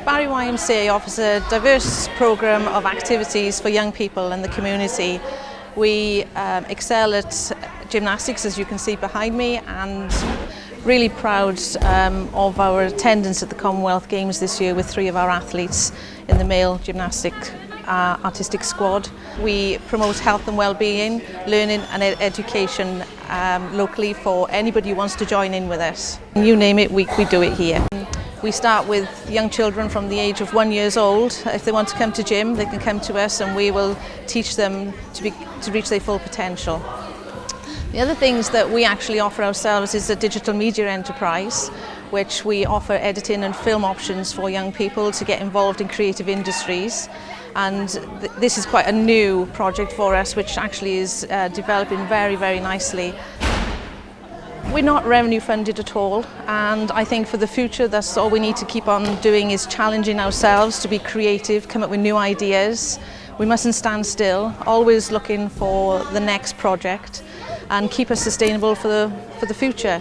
Barri YMCA offers a diverse programme of activities for young people in the community. We excel at gymnastics, as you can see behind me, and really proud of our attendance at the Commonwealth Games this year with 3 of our athletes in the male gymnastic artistic squad. We promote health and well-being, learning and education locally for anybody who wants to join in with us. You name it, we do it here. We start with young children from the age of 1 year old. If they want to come to gym, they can come to us and we will teach them to reach their full potential. The other things that we actually offer ourselves is a digital media enterprise, which we offer editing and film options for young people to get involved in creative industries. And this is quite a new project for us, which actually is developing very, very nicely. We're not revenue funded at all, and I think for the future that's all we need to keep on doing is challenging ourselves to be creative, come up with new ideas. We mustn't stand still, always looking for the next project and keep us sustainable for the future.